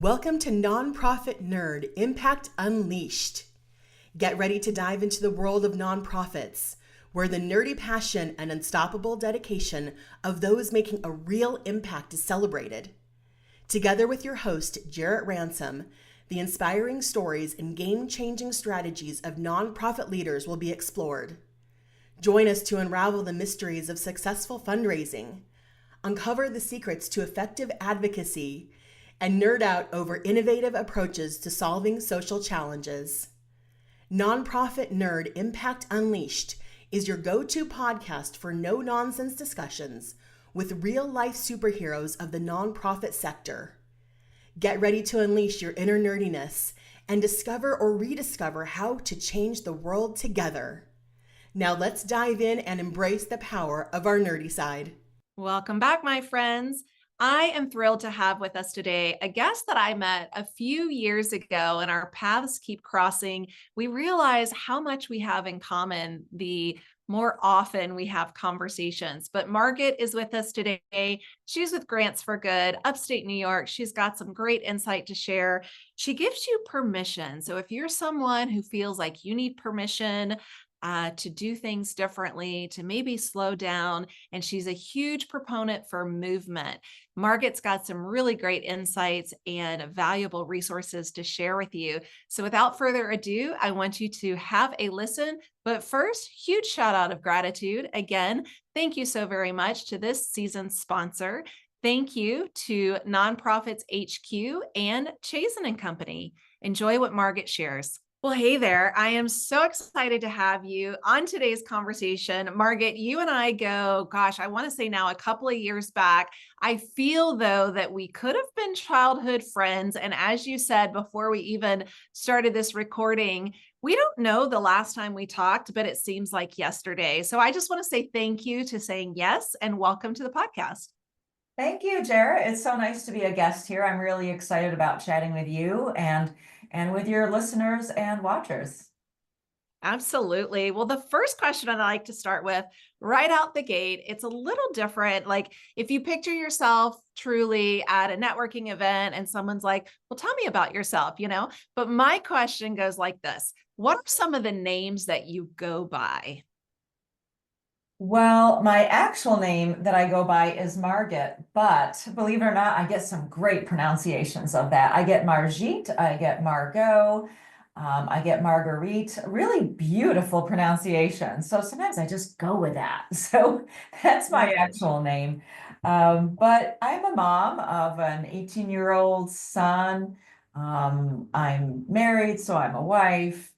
Welcome to Nonprofit Nerd Impact Unleashed. Get ready to dive into the world of nonprofits, where the nerdy passion and unstoppable dedication of those making a real impact is celebrated. Together with your host, Jarrett Ransom, the inspiring stories and game-changing strategies of nonprofit leaders will be explored. Join us to unravel the mysteries of successful fundraising, uncover the secrets to effective advocacy, and nerd out over innovative approaches to solving social challenges. Nonprofit Nerd Impact Unleashed is your go-to podcast for no-nonsense discussions with real-life superheroes of the nonprofit sector. Get ready to unleash your inner nerdiness and discover or rediscover how to change the world together. Now let's dive in and embrace the power of our nerdy side. Welcome back, my friends. I am thrilled to have with us today a guest that I met a few years ago, and our paths keep crossing. We realize how much we have in common the more often we have conversations. But Margit is with us today. She's with Grants for Good, upstate New York. She's got some great insight to share. She gives you permission. So if you're someone who feels like you need permission, to do things differently, to maybe slow down. And she's a huge proponent for movement. Margit's got some really great insights and valuable resources to share with you. So without further ado, I want you to have a listen. But first, huge shout out of gratitude. Again, thank you so very much to this season's sponsor. Thank you to Nonprofits HQ and Chazen & Company. Enjoy what Margit shares. Well, hey there. I am so excited to have you on today's conversation. Margit, you and I go, gosh, I want to say now a couple of years back. I feel, though, that we could have been childhood friends. And as you said before we even started this recording, we don't know the last time we talked, but it seems like yesterday. So I just want to say thank you to saying yes and welcome to the podcast. Thank you, Jarrett. It's so nice to be a guest here. I'm really excited about chatting with you and with your listeners and watchers. Absolutely. Well, the first question I'd like to start with right out the gate, it's a little different. Like if you picture yourself truly at a networking event and someone's like, well, tell me about yourself, but my question goes like this. What are some of the names that you go by? Well, my actual name that I go by is Margit, but believe it or not, I get some great pronunciations of that. I get Margit, I get Margot, I get Marguerite, really beautiful pronunciation. So sometimes I just go with that. So that's my actual name. But I'm a mom of an 18-year-old son. I'm married, so I'm a wife.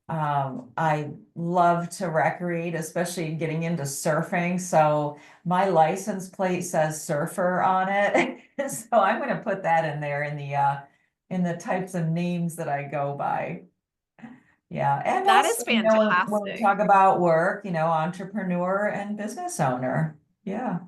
I love to recreate, especially getting into surfing. So my license plate says surfer on it. So I'm going to put that in there in the types of names that I go by. Yeah. And That also, is when we fantastic. talk about work, entrepreneur and business owner. Yeah.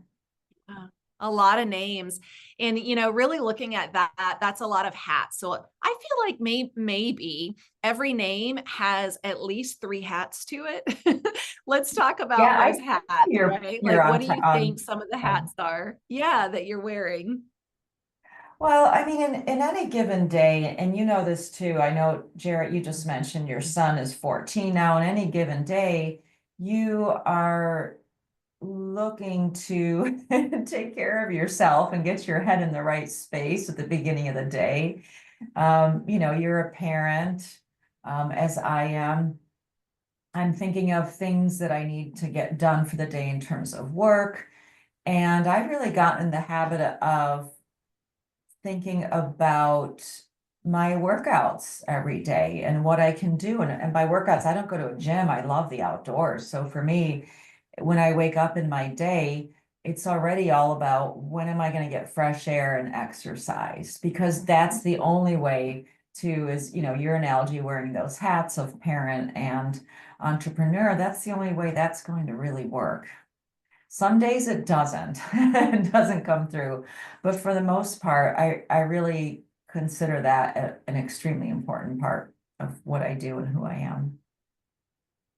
A lot of names and, really looking at that, that's a lot of hats. So I feel like maybe every name has at least 3 hats to it. Let's talk about Yeah, I those think hats, right? you're Like, what on, do you think some of the hats are? Yeah, that you're wearing. well, I mean, in any given day, and you know this too, I know, Jarrett, you just mentioned your son is 14 now. In any given day, you are looking to take care of yourself and get your head in the right space at the beginning of the day. You're a parent, as I am. I'm thinking of things that I need to get done for the day in terms of work. And I've really gotten in the habit of thinking about my workouts every day and what I can do. And by workouts, I don't go to a gym. I love the outdoors. So for me, when I wake up in my day, it's already all about when am I going to get fresh air and exercise? Because that's the only way to, is, your analogy, wearing those hats of parent and entrepreneur, that's the only way that's going to really work. Some days it doesn't, it doesn't come through. But for the most part, I really consider that an extremely important part of what I do and who I am.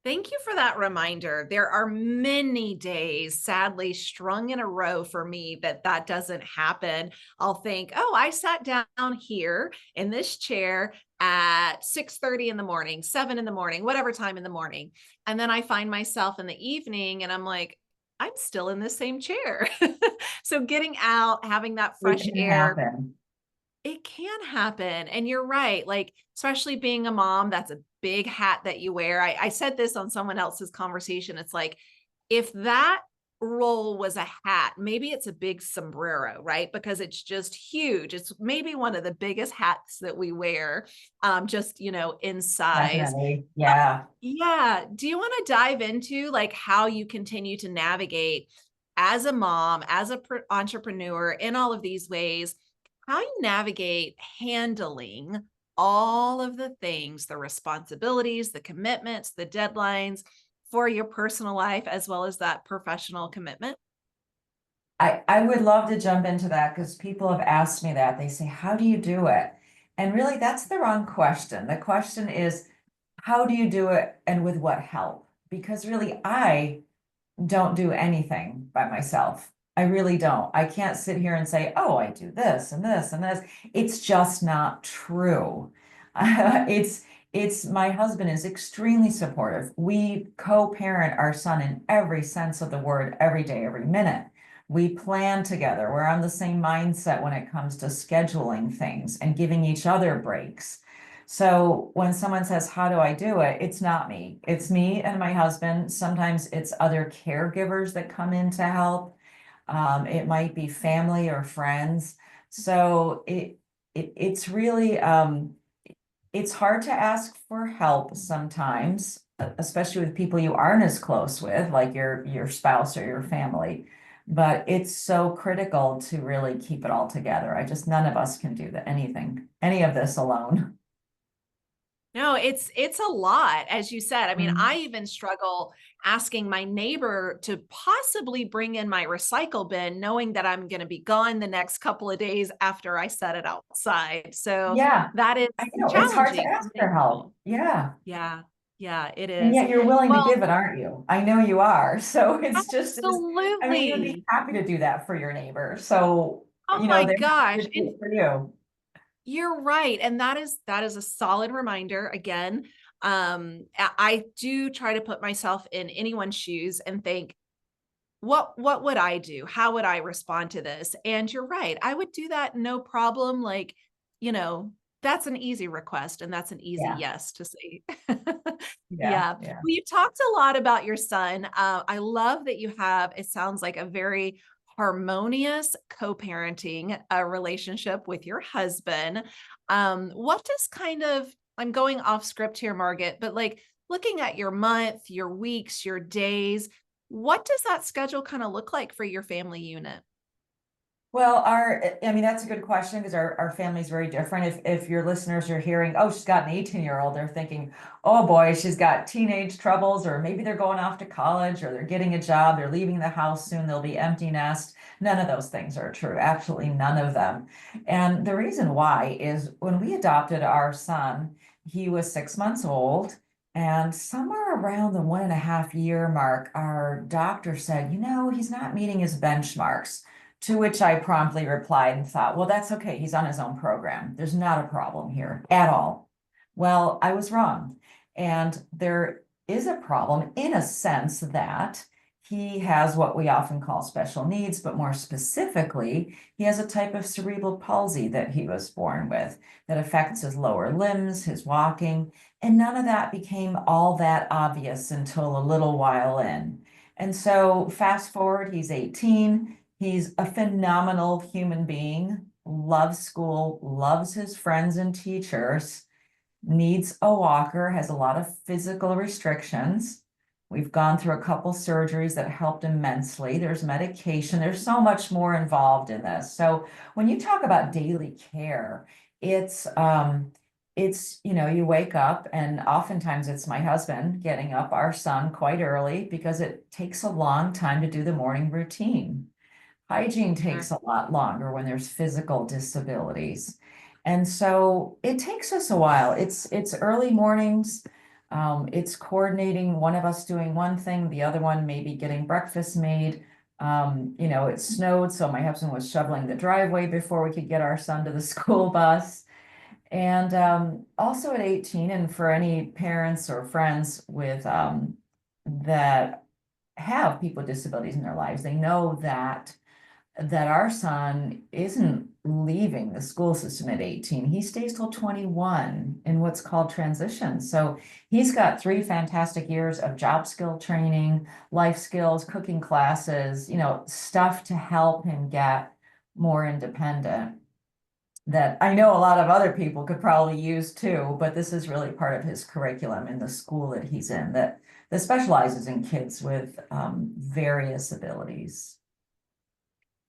Thank you for that reminder. There are many days, sadly, strung in a row for me that doesn't happen. I'll think, oh, I sat down here in this chair at 6:30 in the morning, 7 in the morning, whatever time in the morning. And then I find myself in the evening and I'm like, I'm still in the same chair. So getting out, having that It fresh can air, happen. it can happen. And you're right. Like, especially being a mom, that's a big hat that you wear. I said this on someone else's conversation. It's like, if that role was a hat, maybe it's a big sombrero, right? Because it's just huge. It's maybe one of the biggest hats that we wear, just, in size. Definitely. Yeah. Yeah. Do you want to dive into like how you continue to navigate as a mom, as a entrepreneur in all of these ways? How you navigate handling all of the things, the responsibilities, the commitments, the deadlines for your personal life, as well as that professional commitment? I would love to jump into that because people have asked me that. They say, how do you do it? And really, that's the wrong question. The question is, how do you do it and with what help? Because really, I don't do anything by myself. I really don't. I can't sit here and say, oh, I do this and this and this. It's just not true. It's my husband is extremely supportive. We co-parent our son in every sense of the word, every day, every minute. We plan together. We're on the same mindset when it comes to scheduling things and giving each other breaks. So when someone says, how do I do it? It's not me. It's me and my husband. Sometimes it's other caregivers that come in to help. It might be family or friends. So it's really it's hard to ask for help sometimes, especially with people you aren't as close with, like your spouse or your family. But it's so critical to really keep it all together. None of us can do any of this alone. No, it's a lot, as you said. I mean, Mhm. I even struggle asking my neighbor to possibly bring in my recycle bin, knowing that I'm going to be gone the next couple of days after I set it outside. So Yeah, that is I know it's hard to challenging for ask for many help. people. Yeah. Yeah, yeah, it And is. yet you're willing to Well, give it, aren't you? I know you are. So I mean, you'd be absolutely. happy to do that for your neighbor. So, Oh my they're gosh. happy to do it for you. You're right. And that is a solid reminder again. I do try to put myself in anyone's shoes and think, what would I do? How would I respond to this? And you're right. I would do that no problem. Like, you know, that's an easy request and that's an easy Yeah, yes to say. yeah, Yeah. Well, yeah. you talked a lot about your son. I love that you have, it sounds like a very harmonious co-parenting relationship with your husband. What does kind of, I'm going off script here, Margit, but like looking at your month, your weeks, your days, what does that schedule kind of look like for your family unit? Well, I mean, that's a good question because our family's very different. If your listeners are hearing, oh, she's got an 18-year-old, they're thinking, oh boy, she's got teenage troubles, or maybe they're going off to college or they're getting a job, they're leaving the house soon, they'll be empty nest. None of those things are true. Absolutely none of them. And the reason why is when we adopted our son, he was 6 months old. And somewhere around the 1.5 year mark, our doctor said, he's not meeting his benchmarks. To which I promptly replied and thought, well, that's okay. He's on his own program. There's not a problem here at all. Well, I was wrong. And there is a problem in a sense that he has what we often call special needs, but more specifically, he has a type of cerebral palsy that he was born with that affects his lower limbs, his walking, and none of that became all that obvious until a little while in. And so fast forward, he's 18. He's a phenomenal human being, loves school, loves his friends and teachers, needs a walker, has a lot of physical restrictions. We've gone through a couple surgeries that helped immensely. There's medication. There's so much more involved in this. So when you talk about daily care, you wake up and oftentimes it's my husband getting up our son quite early because it takes a long time to do the morning routine. Hygiene Sure. takes a lot longer when there's physical disabilities. And so it takes us a while. It's early mornings. It's coordinating one of us doing one thing, the other one maybe getting breakfast made. It snowed, so my husband was shoveling the driveway before we could get our son to the school bus. And also at 18, and for any parents or friends with that have people with disabilities in their lives, they know that our son isn't leaving the school system at 18. He stays till 21 in what's called transition. So he's got 3 fantastic years of job skill training, life skills, cooking classes, stuff to help him get more independent that I know a lot of other people could probably use too, but this is really part of his curriculum in the school that he's in that specializes in kids with various abilities.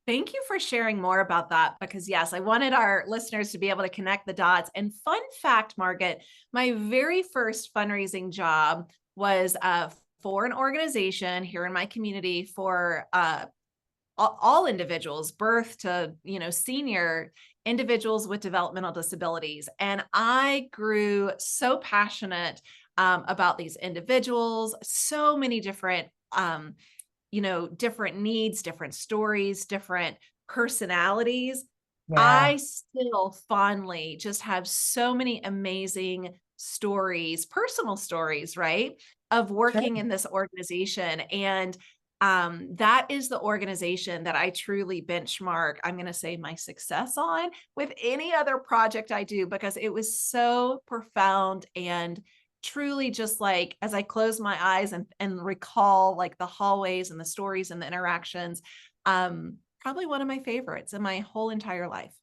Thank you for sharing more about that because, yes, I wanted our listeners to be able to connect the dots. And fun fact, Margit, my very first fundraising job was for an organization here in my community for all individuals, birth to, senior individuals with developmental disabilities. And I grew so passionate about these individuals, so many different different needs, different stories, different personalities. Yeah. I still fondly just have so many amazing stories, personal stories, right, of working in this organization. And that is the organization that I truly benchmark, I'm going to say, my success on with any other project I do, because it was so profound and truly just like, as I close my eyes and recall like the hallways and the stories and the interactions, probably one of my favorites in my whole entire life.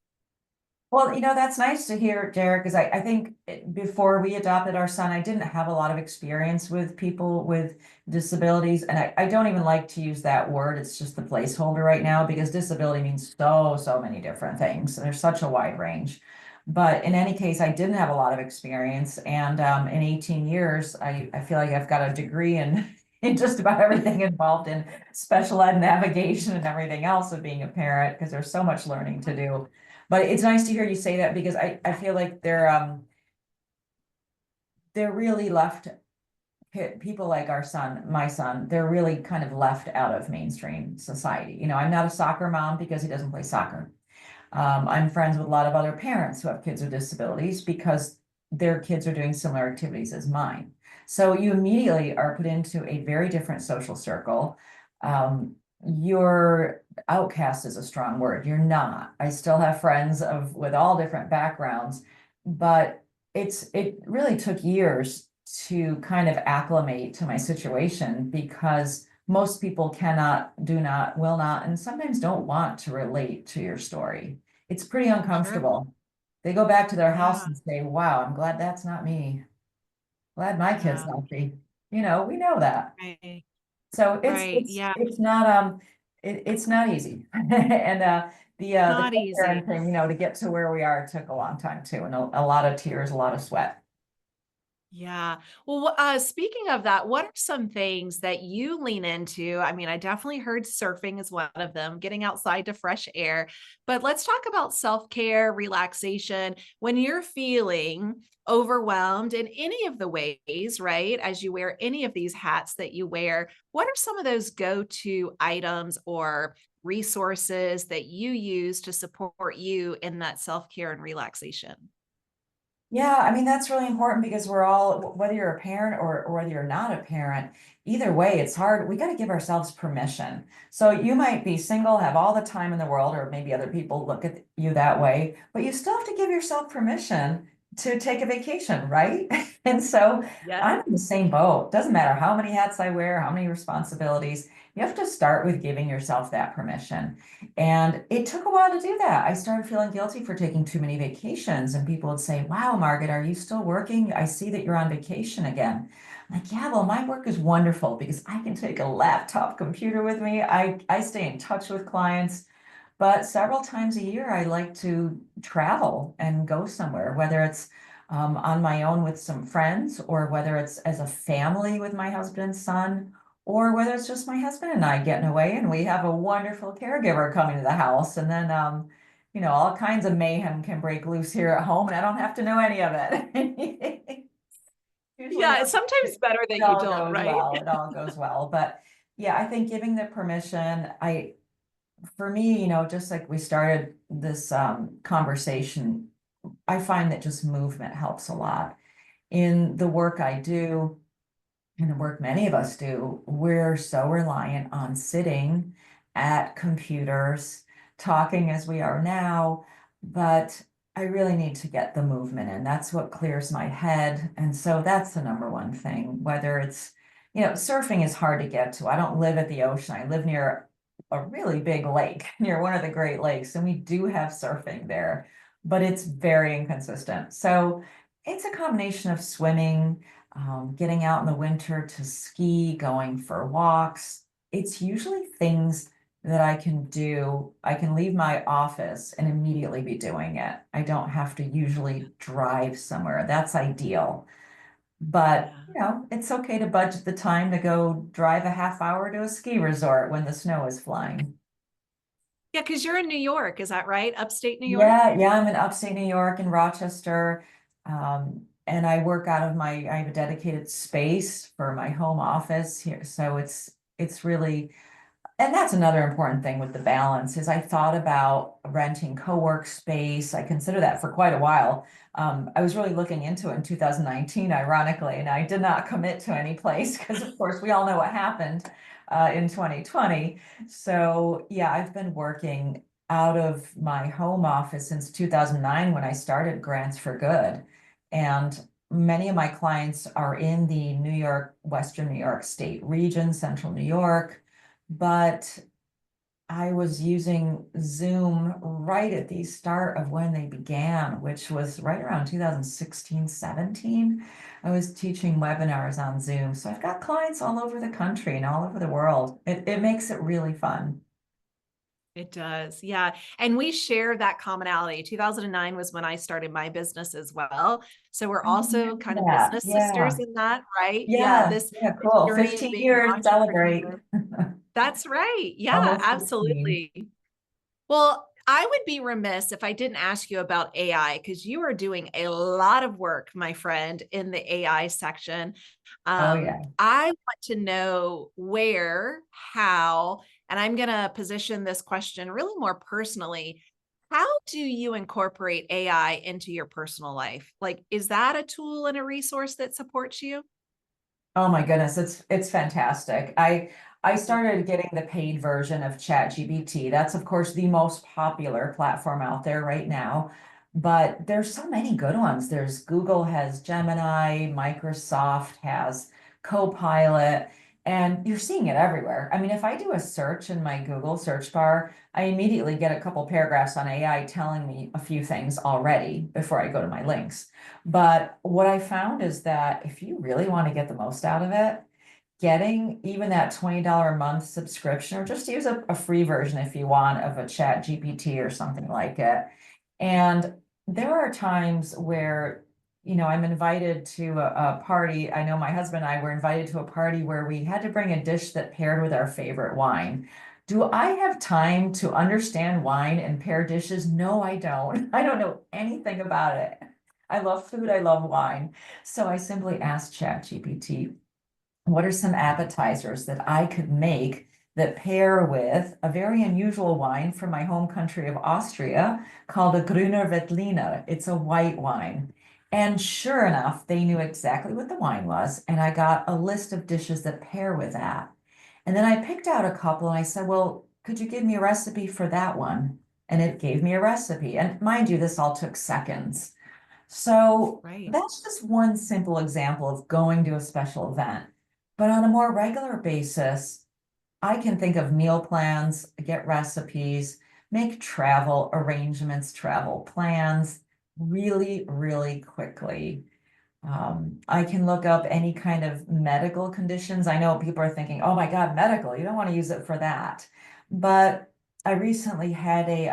Well, that's nice to hear, Jarrett, because I think before we adopted our son, I didn't have a lot of experience with people with disabilities. And I don't even like to use that word. It's just the placeholder right now because disability means so many different things. And there's such a wide range. But in any case, I didn't have a lot of experience. And in 18 years, I feel like I've got a degree in just about everything involved in special ed navigation and everything else of being a parent, because there's so much learning to do. But it's nice to hear you say that because I feel like they're really left, people like my son, they're really kind of left out of mainstream society. I'm not a soccer mom because he doesn't play soccer. I'm friends with a lot of other parents who have kids with disabilities because their kids are doing similar activities as mine. So you immediately are put into a very different social circle. Your outcast is a strong word. You're not. I still have friends with all different backgrounds, but it really took years to kind of acclimate to my situation because most people cannot, do not, will not, and sometimes don't want to relate to your story. It's pretty uncomfortable. Sure. They go back to their house and say, wow, I'm glad that's not me. Glad my kid's healthy. We know that. Right. So it's not it's not easy. And the co-parenting, to get to where we are took a long time too, and a lot of tears, a lot of sweat. Yeah. Well, speaking of that, what are some things that you lean into? I mean, I definitely heard surfing is one of them, getting outside to fresh air, but let's talk about self-care, relaxation. When you're feeling overwhelmed in any of the ways, right? As you wear any of these hats that you wear, what are some of those go-to items or resources that you use to support you in that self-care and relaxation? Yeah, I mean, that's really important because we're all, whether you're a parent or whether you're not a parent, either way, it's hard. We got to give ourselves permission. So you might be single, have all the time in the world, or maybe other people look at you that way, but you still have to give yourself permission to take a vacation, right? And so I'm in the same boat. Doesn't matter how many hats I wear, how many responsibilities, you have to start with giving yourself that permission. And it took a while to do that. I started feeling guilty for taking too many vacations, and people would say, wow, Margit, are you still working? I see that you're on vacation again. I'm like, yeah, well, my work is wonderful because I can take a laptop computer with me. I stay in touch with clients, but several times a year, I like to travel and go somewhere, whether it's on my own with some friends, or whether it's as a family with my husband and son, or whether it's just my husband and I getting away and we have a wonderful caregiver coming to the house. And then, all kinds of mayhem can break loose here at home and I don't have to know any of it. Usually Yeah, it's sometimes better it that you all don't, goes right? well. It all goes well. But yeah, I think giving the permission, for me, just like we started this conversation, I find that just movement helps a lot. In the work I do, and the work many of us do, we're so reliant on sitting at computers, talking as we are now, but I really need to get the movement in. That's what clears my head. And so that's the number one thing, whether it's, surfing is hard to get to. I don't live at the ocean. I live near a really big lake, near one of the Great Lakes, and we do have surfing there, but it's very inconsistent. So it's a combination of swimming, getting out in the winter to ski, going for walks. It's usually things that I can do. I can leave my office and immediately be doing it. I don't have to usually drive somewhere. That's ideal. But, Yeah. it's okay to budget the time to go drive a half hour to a ski resort when the snow is flying. Yeah, because you're in New York, is that right? Upstate New York? Yeah, yeah, I'm in upstate New York in Rochester. And I work out of I have a dedicated space for my home office here. So it's really, and that's another important thing with the balance is I thought about renting co-work space. I considered that for quite a while. I was really looking into it in 2019, ironically, and I did not commit to any place because of course we all know what happened in 2020. So yeah, I've been working out of my home office since 2009 when I started Grants for Good. And many of my clients are in the New York, Western New York State region, Central New York, but I was using Zoom right at the start of when they began, which was right around 2016, 17. I was teaching webinars on Zoom. So I've got clients all over the country and all over the world. It makes it really fun. It does. Yeah. And we share that commonality. 2009 was when I started my business as well. So we're also kind of Yeah, business yeah, sisters in that, right? Yeah. yeah, yeah, This cool. journey of 15 being an years, celebrate. entrepreneur. That's right. Yeah, Almost 15. absolutely. Well, I would be remiss if I didn't ask you about AI because you are doing a lot of work, my friend, in the AI section. Oh, yeah. I want to know where, how, and I'm going to position this question really more personally. How do you incorporate AI into your personal life? Like, is that a tool and a resource that supports you? Oh my goodness, it's fantastic. I started getting the paid version of ChatGPT. That's of course the most popular platform out there right now. But there's so many good ones. There's Google has Gemini, Microsoft has Copilot, and you're seeing it everywhere. I mean, if I do a search in my Google search bar, I immediately get a couple paragraphs on AI telling me a few things already before I go to my links. But what I found is that if you really want to get the most out of it, getting even that $20 a month subscription, or just use a free version if you want of a Chat GPT or something like it. And there are times where, I'm invited to a party. I know my husband and I were invited to a party where we had to bring a dish that paired with our favorite wine. Do I have time to understand wine and pair dishes? No, I don't. I don't know anything about it. I love food, I love wine. So I simply asked ChatGPT, what are some appetizers that I could make that pair with a very unusual wine from my home country of Austria called a Grüner Veltliner. It's a white wine. And sure enough, they knew exactly what the wine was. And I got a list of dishes that pair with that. And then I picked out a couple and I said, well, could you give me a recipe for that one? And it gave me a recipe. And mind you, this all took seconds. So Right. that's just one simple example of going to a special event. But on a more regular basis, I can think of meal plans, get recipes, make travel arrangements, travel plans really, really quickly. I can look up any kind of medical conditions. I know people are thinking, oh my God, medical, you don't want to use it for that. But I recently had a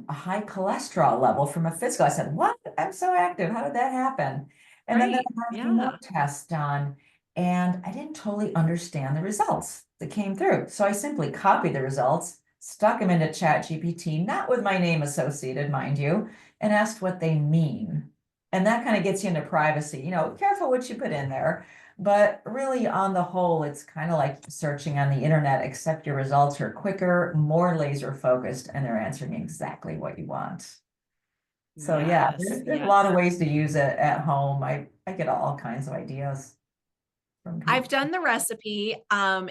high cholesterol level from a physical. I said, what? I'm so active. How did that happen? And then I Right. had a few more Yeah. tests done, and I didn't totally understand the results that came through. So I simply copied the results, stuck them into ChatGPT, not with my name associated, mind you, and asked what they mean. And that kind of gets you into privacy, you know, careful what you put in there. But really, on the whole, it's kind of like searching on the internet, except your results are quicker, more laser focused, and they're answering exactly what you want. So yeah, Yes, there's a yes. lot of ways to use it at home. I get all kinds of ideas from I've people. done the recipe.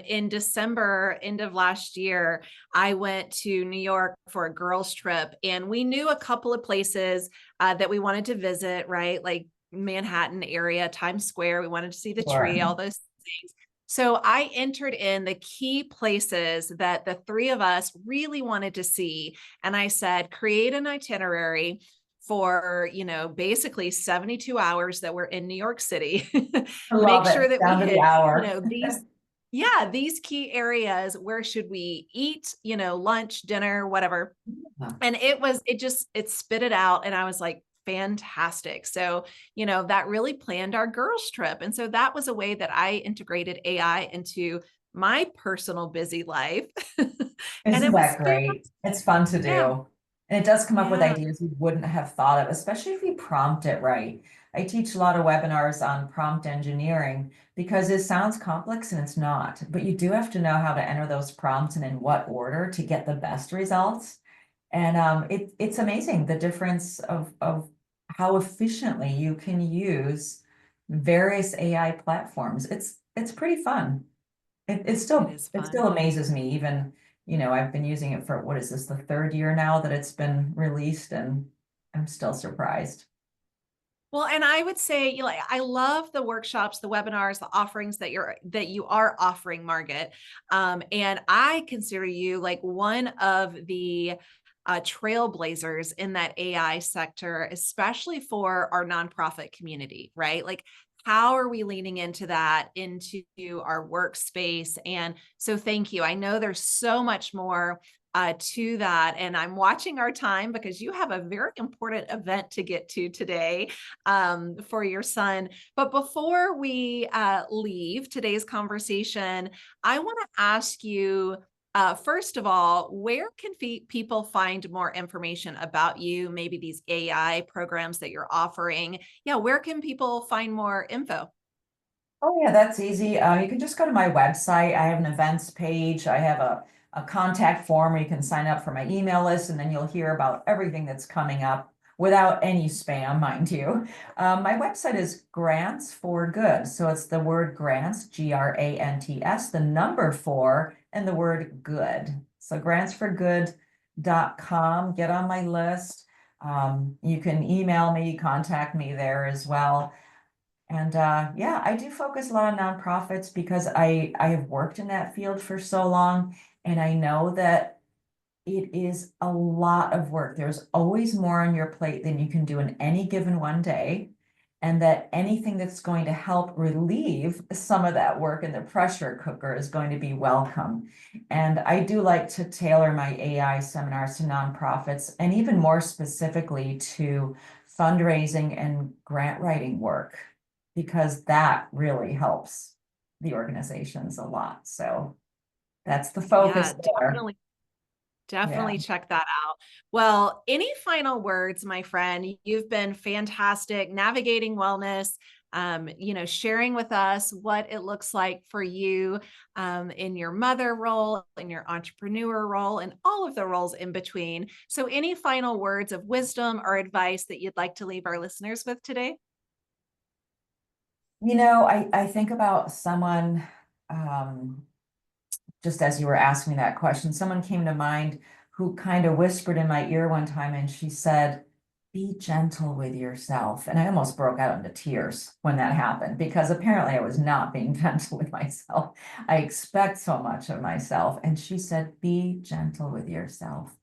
In December, end of last year, I went to New York for a girls' trip, and we knew a couple of places that we wanted to visit, right? Like Manhattan area, Times Square. We wanted to see the Sure. tree, all those things. So I entered in the key places that the three of us really wanted to see. And I said, create an itinerary for, basically 72 hours that we're in New York City. I Make love sure it. that we Down to the hit, hour. these key areas. Where should we eat, lunch, dinner, whatever. Yeah. And it spit it out. And I was like, fantastic. So, that really planned our girls trip. And so that was a way that I integrated AI into my personal busy life. And Isn't it was that great? It's fun to yeah, do. And it does come up with yeah, ideas you wouldn't have thought of, especially if you prompt it right. I teach a lot of webinars on prompt engineering because it sounds complex and it's not, but you do have to know how to enter those prompts and in what order to get the best results. And it's amazing the difference of how efficiently you can use various AI platforms. It's pretty fun. it is It fun. still amazes me, even, you know, I've been using it for, what is this, the third year now that it's been released, and I'm still surprised. Well, and I would say, I love the workshops, the webinars, the offerings that you are offering, Margit. And I consider you like one of the trailblazers in that AI sector, especially for our nonprofit community, right? Like, how are we leaning into that, into our workspace? And so, thank you. I know there's so much more to that. And I'm watching our time because you have a very important event to get to today for your son. But before we leave today's conversation, I want to ask you. First of all, where can people find more information about you? Maybe these AI programs that you're offering. Yeah, where can people find more info? Oh yeah, that's easy. You can just go to my website. I have an events page. I have a contact form where you can sign up for my email list, and then you'll hear about everything that's coming up without any spam, mind you. My website is Grants for Good. So it's the word grants, GRANTS, the number four, and the word good. So grantsforgood.com. Get on my list. You can email me, contact me there as well. And yeah, I do focus a lot on nonprofits because I have worked in that field for so long, and I know that it is a lot of work. There's always more on your plate than you can do in any given one day, and that anything that's going to help relieve some of that work in the pressure cooker is going to be welcome. And I do like to tailor my AI seminars to nonprofits, and even more specifically to fundraising and grant writing work, because that really helps the organizations a lot. So that's the Yeah, focus there. definitely. Yeah. Definitely check that out. Well, any final words, my friend? You've been fantastic navigating wellness, sharing with us what it looks like for you in your mother role, in your entrepreneur role, and all of the roles in between. So, any final words of wisdom or advice that you'd like to leave our listeners with today? You know, I think about someone, um, just as you were asking me that question, someone came to mind who kind of whispered in my ear one time, and she said, be gentle with yourself. And I almost broke out into tears when that happened, because apparently I was not being gentle with myself. I expect so much of myself. And she said, be gentle with yourself.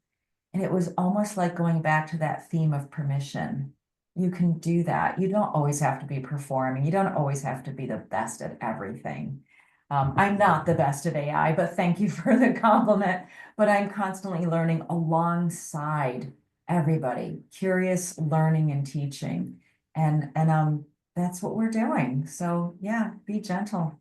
And it was almost like going back to that theme of permission. You can do that. You don't always have to be performing. You don't always have to be the best at everything. I'm not the best at AI, but thank you for the compliment. But I'm constantly learning alongside everybody, curious, learning and teaching. And that's what we're doing. So yeah, be gentle.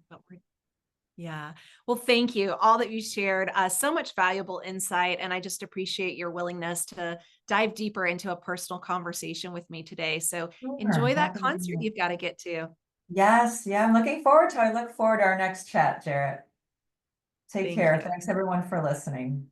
Yeah. Well, thank you. All that you shared, so much valuable insight. And I just appreciate your willingness to dive deeper into a personal conversation with me today. So Sure, enjoy that happy to do concert that. you've got to get to. Yes, yeah, I'm looking forward to it. I look forward to our next chat, Jarrett. Take Thank care. you. Thanks everyone for listening.